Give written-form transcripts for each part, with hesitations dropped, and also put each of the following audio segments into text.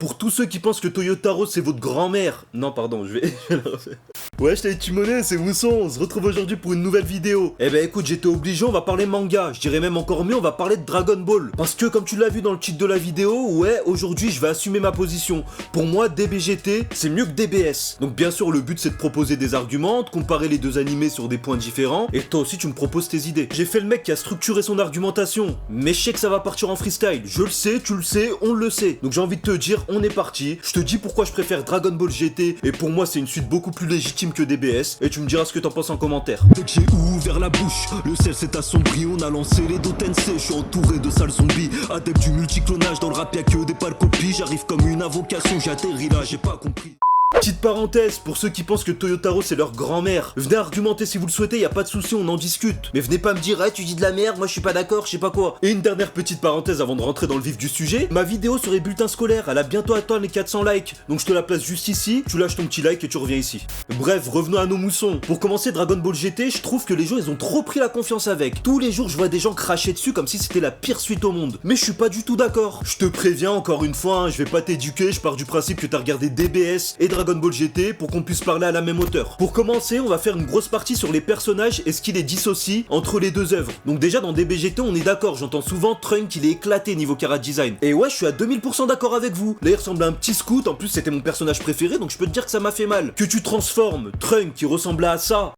Pour tous ceux qui pensent que Toyotaro c'est votre grand-mère. Non, pardon, je vais la refaire. Ouais, je t'avais Timonet, c'est Mousson, on se retrouve aujourd'hui pour une nouvelle vidéo. Eh ben écoute, j'étais obligé, on va parler manga. Je dirais même encore mieux, on va parler de Dragon Ball. Parce que comme tu l'as vu dans le titre de la vidéo, ouais, aujourd'hui je vais assumer ma position. Pour moi, DBGT, c'est mieux que DBS. Donc bien sûr, le but c'est de proposer des arguments, de comparer les deux animés sur des points différents. Et toi aussi, tu me proposes tes idées. J'ai fait le mec qui a structuré son argumentation. Mais je sais que ça va partir en freestyle. Je le sais, tu le sais, on le sait. Donc j'ai envie de te dire, on est parti. Je te dis pourquoi je préfère Dragon Ball GT. Et pour moi, c'est une suite beaucoup plus légitime que DBS, et tu me diras ce que t'en penses en commentaire. Dès que j'ai ouvert la bouche, le ciel s'est assombri, on a lancé les Dotensei, je suis entouré de sales zombies, adepte du multiclonage, dans le rap y'a que des pâles copies, j'arrive comme une invocation, j'atterris là, j'ai pas compris. Petite parenthèse, pour ceux qui pensent que Toyotaro c'est leur grand-mère, venez argumenter si vous le souhaitez, y a pas de souci, on en discute. Mais venez pas me dire, tu dis de la merde, moi je suis pas d'accord, je sais pas quoi. Et une dernière petite parenthèse avant de rentrer dans le vif du sujet, ma vidéo sur les bulletins scolaires, elle a bientôt atteint les 400 likes, donc je te la place juste ici, tu lâches ton petit like et tu reviens ici. Bref, revenons à nos moussons. Pour commencer Dragon Ball GT, je trouve que les gens ils ont trop pris la confiance avec. Tous les jours je vois des gens cracher dessus comme si c'était la pire suite au monde. Mais je suis pas du tout d'accord. Je te préviens encore une fois, je vais pas t'éduquer, je pars du principe que t'as regardé DBS et Dragon Ball GT pour qu'on puisse parler à la même hauteur. Pour commencer, on va faire une grosse partie sur les personnages et ce qui les dissocie entre les deux œuvres. Donc déjà dans DBGT on est d'accord, j'entends souvent Trunk il est éclaté niveau chara design. Et ouais, je suis à 2000% d'accord avec vous. Là il ressemble à un petit scout, en plus c'était mon personnage préféré donc je peux te dire que ça m'a fait mal. Que tu transformes Trunk qui ressemblait à ça.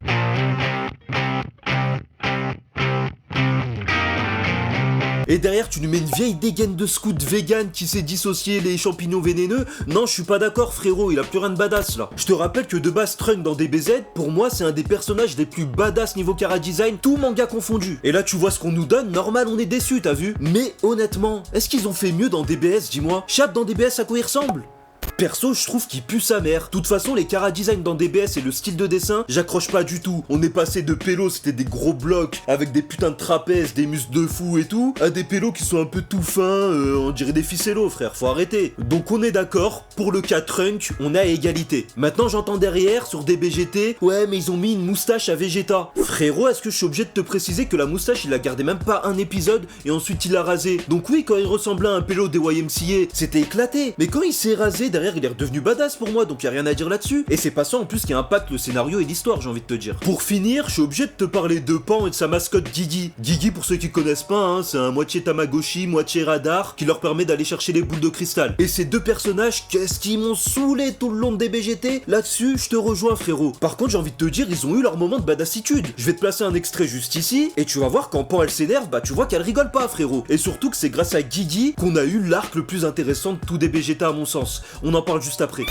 Et derrière tu lui mets une vieille dégaine de scout vegan qui s'est dissocié les champignons vénéneux. Non, je suis pas d'accord frérot, il a plus rien de badass là. Je te rappelle que de base Trunk dans DBZ, pour moi c'est un des personnages les plus badass niveau chara design, tout manga confondu. Et là tu vois ce qu'on nous donne, normal on est déçu, t'as vu. Mais honnêtement, est-ce qu'ils ont fait mieux dans DBS, dis-moi? Chap dans DBS à quoi il ressemble? Perso, je trouve qu'il pue sa mère. De toute façon, les chara design dans DBS et le style de dessin, j'accroche pas du tout. On est passé de pélos, c'était des gros blocs avec des putains de trapèzes, des muscles de fou et tout, à des pélos qui sont un peu tout fins, on dirait des ficellos, frère, faut arrêter. Donc on est d'accord, pour le cas Trunk, on a égalité. Maintenant, j'entends derrière, sur DBGT, ouais, mais ils ont mis une moustache à Vegeta. Frérot, est-ce que je suis obligé de te préciser que la moustache, il l'a gardé même pas un épisode et ensuite il l'a rasé? Donc oui, quand il ressemblait à un pélo des YMCA, c'était éclaté. Mais quand il s'est rasé, derrière, il est redevenu badass pour moi, donc y a rien à dire là-dessus. Et c'est pas ça en plus qui impacte le scénario et l'histoire, j'ai envie de te dire. Pour finir, je suis obligé de te parler de Pan et de sa mascotte Guigui. Guigui, pour ceux qui connaissent pas, c'est un moitié Tamagotchi, moitié radar, qui leur permet d'aller chercher les boules de cristal. Et ces deux personnages, qu'est-ce qu'ils m'ont saoulé tout le long de DBGT? Là-dessus, je te rejoins frérot. Par contre, j'ai envie de te dire, ils ont eu leur moment de badassitude. Je vais te placer un extrait juste ici, et tu vas voir quand Pan elle s'énerve, tu vois qu'elle rigole pas frérot. Et surtout que c'est grâce à Guigui qu'on a eu l'arc le plus intéressant de tout DBGT à mon sens. On en parle juste après.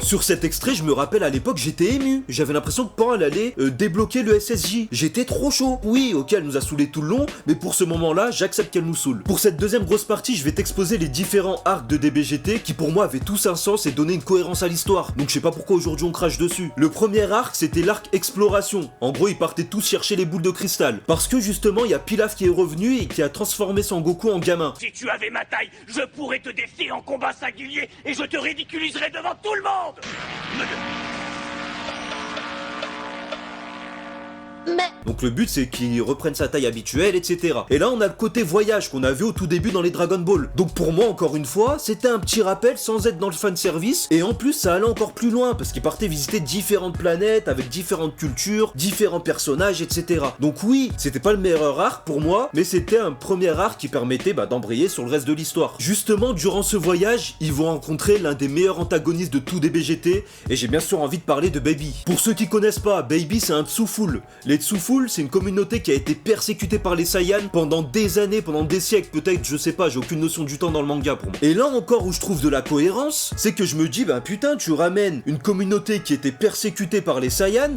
Sur cet extrait, je me rappelle à l'époque, j'étais ému. J'avais l'impression que Pan elle allait débloquer le SSJ. J'étais trop chaud. Oui, ok, elle nous a saoulé tout le long, mais pour ce moment-là, j'accepte qu'elle nous saoule. Pour cette deuxième grosse partie, je vais t'exposer les différents arcs de DBGT qui pour moi avaient tous un sens et donnaient une cohérence à l'histoire. Donc je sais pas pourquoi aujourd'hui on crache dessus. Le premier arc, c'était l'arc exploration. En gros, ils partaient tous chercher les boules de cristal. Parce que justement, il y a Pilaf qui est revenu et qui a transformé son Goku en gamin. Si tu avais ma taille, je pourrais te défier en combat singulier et je te ridiculiserais devant tout le monde. Donc le but c'est qu'il reprenne sa taille habituelle, etc. Et là on a le côté voyage qu'on a vu au tout début dans les Dragon Ball. Donc pour moi encore une fois, c'était un petit rappel sans être dans le fanservice. Et en plus ça allait encore plus loin parce qu'il partait visiter différentes planètes avec différentes cultures, différents personnages, etc. Donc oui, c'était pas le meilleur arc pour moi, mais c'était un premier arc qui permettait d'embrayer sur le reste de l'histoire. Justement, durant ce voyage, ils vont rencontrer l'un des meilleurs antagonistes de tout DBGT, et j'ai bien sûr envie de parler de Baby. Pour ceux qui connaissent pas, Baby c'est un Tsuful. Les Tsuful, c'est une communauté qui a été persécutée par les Saiyans pendant des années, pendant des siècles, peut-être, je sais pas, j'ai aucune notion du temps dans le manga pour moi. Et là encore où je trouve de la cohérence, c'est que je me dis, putain, tu ramènes une communauté qui était persécutée par les Saiyans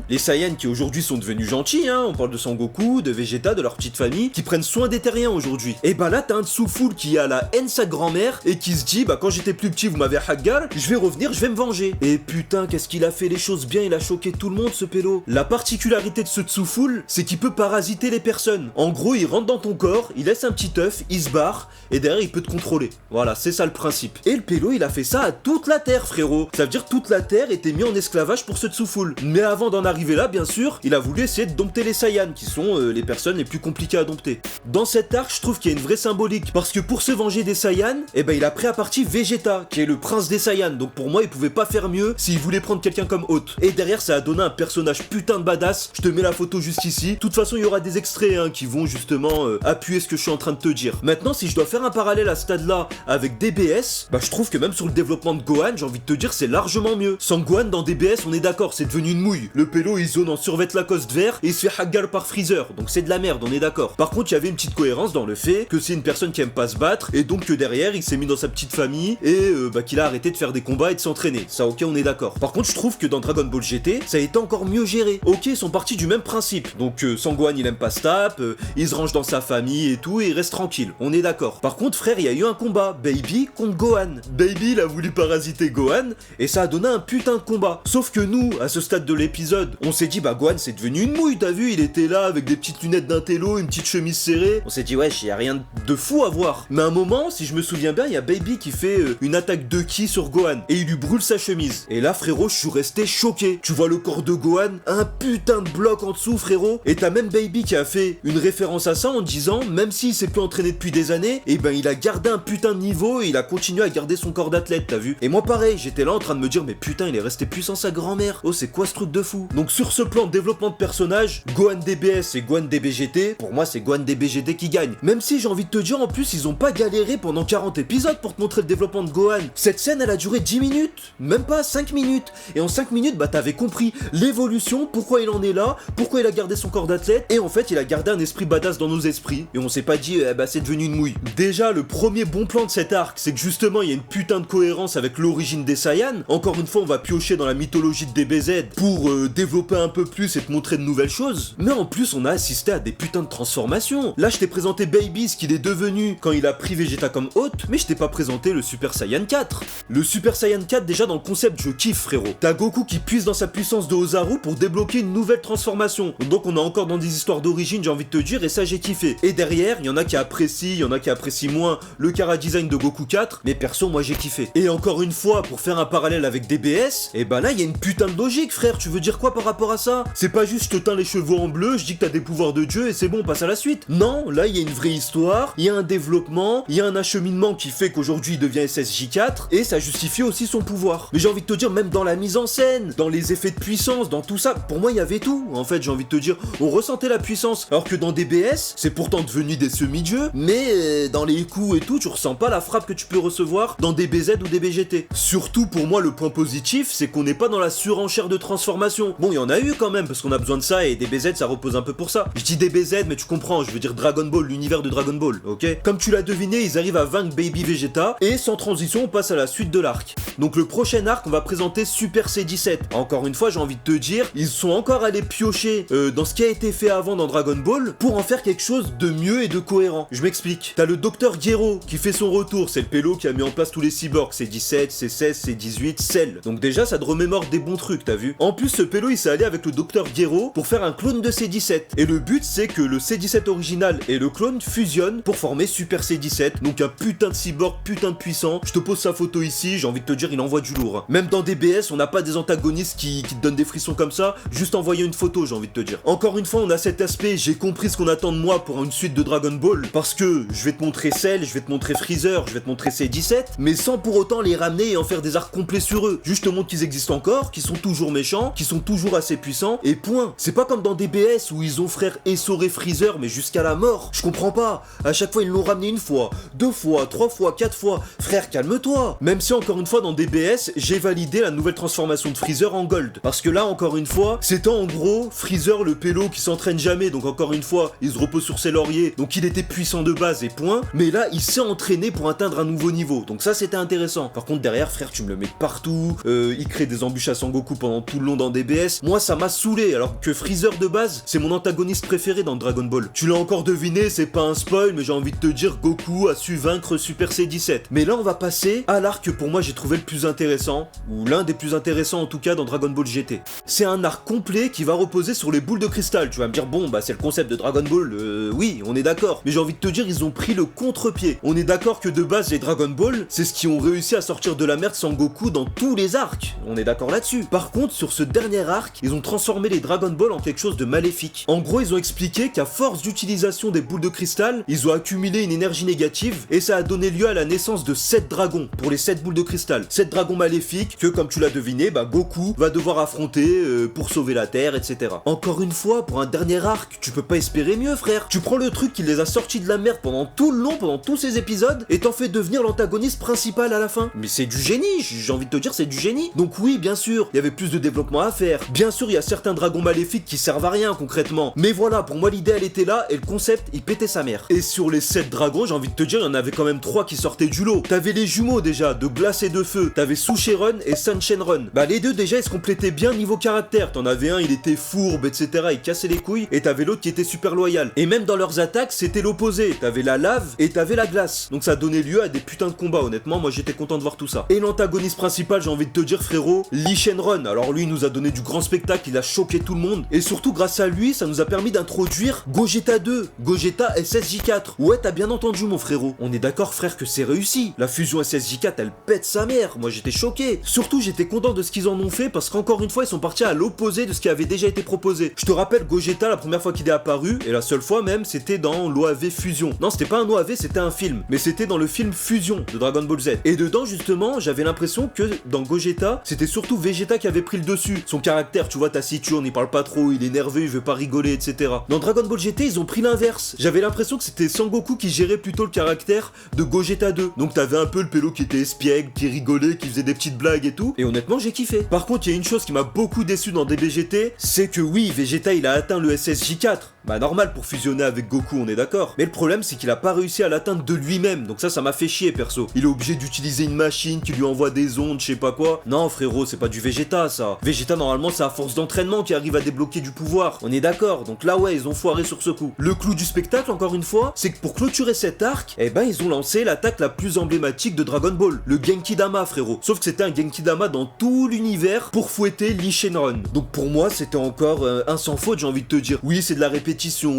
qui aujourd'hui sont devenus gentils, on parle de Sangoku, de Vegeta, de leur petite famille, qui prennent soin des terriens aujourd'hui. Et là t'as un Tsuful qui a la haine sa grand-mère et qui se dit, quand j'étais plus petit vous m'avez haggal, je vais revenir, je vais me venger. Et putain, qu'est-ce qu'il a fait les choses bien, il a choqué tout le monde ce pélo. La particularité de ce Tsuful, Tsu-Full, c'est qu'il peut parasiter les personnes. En gros, il rentre dans ton corps, il laisse un petit œuf, il se barre, et derrière il peut te contrôler. Voilà, c'est ça le principe. Et le pélo, il a fait ça à toute la Terre, frérot. Ça veut dire toute la Terre était mise en esclavage pour ce Tsu-Full. Mais avant d'en arriver là, bien sûr, il a voulu essayer de dompter les Saiyans, qui sont les personnes les plus compliquées à dompter. Dans cet arc, je trouve qu'il y a une vraie symbolique, parce que pour se venger des Saiyans, eh ben il a pris à partie Vegeta, qui est le prince des Saiyans. Donc pour moi, il pouvait pas faire mieux s'il voulait prendre quelqu'un comme hôte. Et derrière, ça a donné un personnage putain de badass. Je te mets la photo juste ici. De toute façon, il y aura des extraits qui vont justement appuyer ce que je suis en train de te dire. Maintenant, si je dois faire un parallèle à ce stade-là avec DBS, bah je trouve que même sur le développement de Gohan, j'ai envie de te dire c'est largement mieux. Sans Gohan dans DBS, on est d'accord, c'est devenu une mouille. Le pélo, il zone en survêt Lacoste vert et il se fait haggar par Freezer. Donc c'est de la merde, on est d'accord. Par contre, il y avait une petite cohérence dans le fait que c'est une personne qui aime pas se battre et donc que derrière, il s'est mis dans sa petite famille et qu'il a arrêté de faire des combats et de s'entraîner. Ça, ok, on est d'accord. Par contre, je trouve que dans Dragon Ball GT, ça a été encore mieux géré. Ok, ils sont partis du même principe. Donc sans Gohan, il aime pas se tape, il se range dans sa famille et tout et il reste tranquille. On est d'accord. Par contre, frère, il y a eu un combat. Baby contre Gohan. Baby, il a voulu parasiter Gohan et ça a donné un putain de combat. Sauf que nous, à ce stade de l'épisode, on s'est dit, bah Gohan, c'est devenu une mouille, t'as vu, il était là avec des petites lunettes d'intello, une petite chemise serrée. On s'est dit, wesh, y a rien de fou à voir. Mais à un moment, si je me souviens bien, il y a Baby qui fait une attaque de ki sur Gohan et il lui brûle sa chemise. Et là, frérot, je suis resté choqué. Tu vois le corps de Gohan, un putain de bloc en dessous, frérot. Et t'as même Baby qui a fait une référence à ça en disant, même s'il s'est plus entraîné depuis des années, et ben il a gardé un putain de niveau et il a continué à garder son corps d'athlète, t'as vu. Et moi pareil, j'étais là en train de me dire, mais putain, il est resté puissant sa grand-mère. Oh, c'est quoi ce truc de fou? Donc sur ce plan de développement de personnage, Gohan DBS et Gohan DBGT, pour moi c'est Gohan DBGT qui gagne. Même si j'ai envie de te dire, en plus, ils ont pas galéré pendant 40 épisodes pour te montrer le développement de Gohan. Cette scène, elle a duré 10 minutes, même pas 5 minutes. Et en 5 minutes, bah t'avais compris l'évolution, pourquoi il en est là, pourquoi il a gardé son corps d'athlète, et en fait, il a gardé un esprit badass dans nos esprits. Et on s'est pas dit, bah c'est devenu une mouille. Déjà, le premier bon plan de cet arc, c'est que justement, il y a une putain de cohérence avec l'origine des Saiyans. Encore une fois, on va piocher dans la mythologie de DBZ pour développer un peu plus et te montrer de nouvelles choses. Mais en plus, on a assisté à des putains de transformations. Là, je t'ai présenté Baby, ce qu'il est devenu quand il a pris Vegeta comme hôte, mais je t'ai pas présenté le Super Saiyan 4. Le Super Saiyan 4, déjà dans le concept, je kiffe, frérot. T'as Goku qui puise dans sa puissance de Ozaru pour débloquer une nouvelle transformation. Donc on est encore dans des histoires d'origine, j'ai envie de te dire, et ça j'ai kiffé. Et derrière, il y en a qui apprécient, il y en a qui apprécient moins le chara design de Goku 4, mais perso, moi j'ai kiffé. Et encore une fois, pour faire un parallèle avec DBS, et ben là, il y a une putain de logique, frère. Tu veux dire quoi par rapport à ça? C'est pas juste je te teins les cheveux en bleu, je dis que t'as des pouvoirs de Dieu et c'est bon, on passe à la suite. Non, là, il y a une vraie histoire, il y a un développement, il y a un acheminement qui fait qu'aujourd'hui il devient SSJ4 et ça justifie aussi son pouvoir. Mais j'ai envie de te dire, même dans la mise en scène, dans les effets de puissance, dans tout ça, pour moi il y avait tout. En fait, j'ai envie de te dire, on ressentait la puissance. Alors que dans DBS, c'est pourtant devenu des semi-dieux, mais dans les coups et tout, tu ressens pas la frappe que tu peux recevoir dans DBZ ou DBGT. Surtout pour moi, le point positif, c'est qu'on n'est pas dans la surenchère de transformation. Bon, il y en a eu quand même, parce qu'on a besoin de ça et DBZ ça repose un peu pour ça. Je dis DBZ, mais tu comprends, je veux dire Dragon Ball, l'univers de Dragon Ball, ok? Comme tu l'as deviné, ils arrivent à vaincre Baby Vegeta, et sans transition, on passe à la suite de l'arc. Donc le prochain arc, on va présenter Super C17. Encore une fois, j'ai envie de te dire, ils sont encore allés piocher dans ce qui a été fait avant dans Dragon Ball pour en faire quelque chose de mieux et de cohérent. Je m'explique. T'as le Docteur Gero qui fait son retour, c'est le pélo qui a mis en place tous les cyborgs, C17, C16, C18, Cell. Donc déjà, ça te remémore des bons trucs, t'as vu? En plus, ce pélo, il s'est allé avec le Docteur Gero pour faire un clone de C17. Et le but, c'est que le C17 original et le clone fusionnent pour former Super C17. Donc un putain de cyborg, putain de puissant. Je te pose sa photo ici, j'ai envie de te dire, il envoie du lourd. Même dans DBS, on n'a pas des antagonistes qui te donnent des frissons comme ça, juste envoyer une photo, j'ai envie de te dire. Encore une fois, on a cet aspect, j'ai compris ce qu'on attend de moi pour une suite de Dragon Ball, parce que je vais te montrer Cell, je vais te montrer Freezer, je vais te montrer C17, mais sans pour autant les ramener et en faire des arcs complets sur eux. Juste te montre qu'ils existent encore, qu'ils sont toujours méchants, qu'ils sont toujours assez puissants, et point. C'est pas comme dans DBS où ils ont frère essoré Freezer, mais jusqu'à la mort. Je comprends pas. À chaque fois, ils l'ont ramené une fois, 2 fois, 3 fois, 4 fois. Frère, calme-toi. Même si encore une fois, dans DBS, j'ai validé la nouvelle transformation de Freezer en Gold. Parce que là, encore une fois, c'était en gros Freezer le pélo qui s'entraîne jamais, donc encore une fois, il se repose sur ses lauriers, donc il était puissant de base et point. Mais là, il s'est entraîné pour atteindre un nouveau niveau, donc ça c'était intéressant. Par contre, derrière, frère, tu me le mets partout, il crée des embûches à Sangoku pendant tout le long dans DBS. Moi, ça m'a saoulé, alors que Freezer de base, c'est mon antagoniste préféré dans Dragon Ball. Tu l'as encore deviné, c'est pas un spoil, mais j'ai envie de te dire, Goku a su vaincre Super C17. Mais là, on va passer à l'arc que pour moi j'ai trouvé le plus intéressant, ou l'un des plus intéressants en tout cas dans Dragon Ball GT. C'est un arc complet qui va reposer sur les boules de cristal. Tu vas me dire, bon, bah c'est le concept de Dragon Ball, oui, on est d'accord. Mais j'ai envie de te dire, ils ont pris le contre-pied. On est d'accord que de base, les Dragon Ball, c'est ce qui ont réussi à sortir de la merde Sangoku dans tous les arcs. On est d'accord là-dessus. Par contre, sur ce dernier arc, ils ont transformé les Dragon Ball en quelque chose de maléfique. En gros, ils ont expliqué qu'à force d'utilisation des boules de cristal, ils ont accumulé une énergie négative et ça a donné lieu à la naissance de 7 dragons pour les 7 boules de cristal. 7 dragons maléfiques que, comme tu l'as deviné, bah Goku va devoir affronter pour sauver la Terre, etc. Encore une fois, pour un dernier arc, tu peux pas espérer mieux, frère. Tu prends le truc qui les a sortis de la merde pendant tout le long, pendant tous ces épisodes, et t'en fais devenir l'antagoniste principal à la fin. Mais c'est du génie, j'ai envie de te dire, c'est du génie. Donc oui, bien sûr, il y avait plus de développement à faire. Bien sûr, il y a certains dragons maléfiques qui servent à rien concrètement. Mais voilà, pour moi, l'idée, elle était là, et le concept, il pétait sa mère. Et sur les 7 dragons, j'ai envie de te dire, il y en avait quand même 3 qui sortaient du lot. T'avais les jumeaux déjà, de glace et de feu. T'avais Sushenron et Senshenron. Bah les deux déjà, ils se complétaient bien niveau caractère. T'en avais un, il était fourbe, etc. Il cassait les couilles. Et t'avais l'autre qui était super loyal. Et même dans leurs attaques, c'était l'opposé. T'avais la lave et t'avais la glace. Donc ça donnait lieu à des putains de combats. Honnêtement, moi j'étais content de voir tout ça. Et l'antagoniste principal, j'ai envie de te dire, frérot, Lee Shenron. Alors lui, il nous a donné du grand spectacle. Il a choqué tout le monde. Et surtout, grâce à lui, ça nous a permis d'introduire Gogeta 2. Gogeta SSJ4. Ouais, t'as bien entendu, mon frérot. On est d'accord, frère, que c'est réussi. La fusion SSJ4, elle pète sa mère. Moi, j'étais choqué. Surtout, j'étais content de ce qu'ils en ont fait parce qu'encore une fois, ils sont partis à l'opposé de ce qui avait déjà été proposé. Je te rappelle, Gogeta, la première fois qu'il est apparu, et la seule fois même, c'était dans l'OAV Fusion. Non, c'était pas un OAV, c'était un film. Mais c'était dans le film Fusion de Dragon Ball Z. Et dedans, justement, j'avais l'impression que dans Gogeta, c'était surtout Vegeta qui avait pris le dessus. Son caractère, tu vois, taciturne, il parle pas trop, il est nerveux, il veut pas rigoler, etc. Dans Dragon Ball GT, ils ont pris l'inverse. J'avais l'impression que c'était Sangoku qui gérait plutôt le caractère de Gogeta 2. Donc t'avais un peu le pélo qui était espiègle, qui rigolait, qui faisait des petites blagues et tout. Et honnêtement, j'ai kiffé. Par contre, il y a une chose qui m'a beaucoup déçu dans DBGT, c'est que oui, Vegeta, il a atteint le SSJ4. Bah normal pour fusionner avec Goku, on est d'accord. Mais le problème, c'est qu'il a pas réussi à l'atteindre de lui-même. Donc ça m'a fait chier, perso. Il est obligé d'utiliser une machine qui lui envoie des ondes, je sais pas quoi. Non, frérot, c'est pas du Vegeta, ça. Vegeta, normalement, c'est à force d'entraînement qui arrive à débloquer du pouvoir. On est d'accord. Donc là, ouais, ils ont foiré sur ce coup. Le clou du spectacle, encore une fois, c'est que pour clôturer cet arc, eh ben, ils ont lancé l'attaque la plus emblématique de Dragon Ball. Le Genki-Dama, frérot. Sauf que c'était un Genki-Dama dans tout l'univers pour fouetter Lee Shenron. Donc pour moi, c'était encore un sans faute, j'ai envie de te dire. Oui, c'est de la répétition.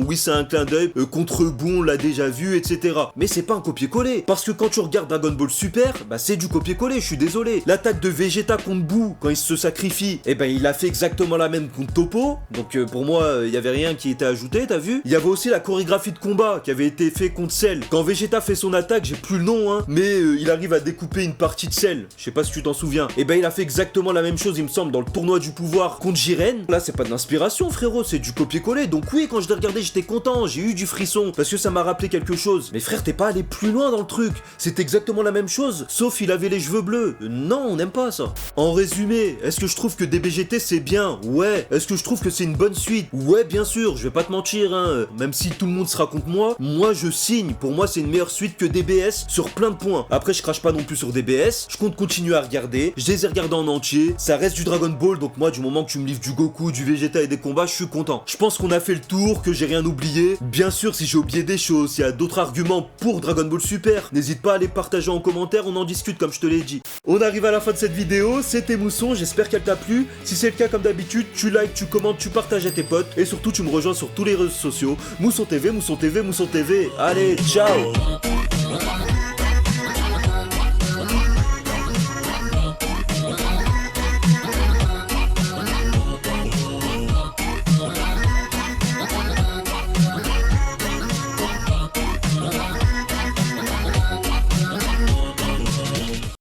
Oui, c'est un clin d'œil. Contre Boo, on l'a déjà vu, etc. Mais c'est pas un copier-coller. Parce que quand tu regardes Dragon Ball Super, bah c'est du copier-coller, je suis désolé. L'attaque de Vegeta contre Boo, quand il se sacrifie, eh ben il a fait exactement la même contre Toppo. Donc pour moi, il y avait rien qui était ajouté, t'as vu? Il y avait aussi la chorégraphie de combat qui avait été fait contre Cell. Quand Vegeta fait son attaque, j'ai plus le nom, hein, mais il arrive à découper une partie de Cell. Je sais pas si tu t'en souviens. Eh ben il a fait exactement la même chose, il me semble, dans le tournoi du pouvoir contre Jiren. Là, c'est pas de l'inspiration, frérot, c'est du copier-coller. Donc oui, quand je l'ai regardé, j'étais content, j'ai eu du frisson parce que ça m'a rappelé quelque chose. Mais frère, t'es pas allé plus loin dans le truc. C'est exactement la même chose, sauf il avait les cheveux bleus. Non, on n'aime pas ça. En résumé, est-ce que je trouve que DBGT c'est bien? Ouais. Est-ce que je trouve que c'est une bonne suite? Ouais, bien sûr, je vais pas te mentir, hein. Même si tout le monde sera contre moi, moi je signe. Pour moi, c'est une meilleure suite que DBS sur plein de points. Après, je crache pas non plus sur DBS. Je compte continuer à regarder. Je les ai regardés en entier. Ça reste du Dragon Ball, donc moi, du moment que tu me livres du Goku, du Vegeta et des combats, je suis content. Je pense qu'on a fait le tour, que j'ai rien oublié. Bien sûr, si j'ai oublié des choses, s'il y a d'autres arguments pour Dragon Ball Super, n'hésite pas à les partager en commentaire, on en discute comme je te l'ai dit. On arrive à la fin de cette vidéo, c'était Mousson, j'espère qu'elle t'a plu. Si c'est le cas, comme d'habitude, tu likes, tu commentes, tu partages à tes potes, et surtout tu me rejoins sur tous les réseaux sociaux. Mousson TV, Mousson TV, Mousson TV. Allez, ciao!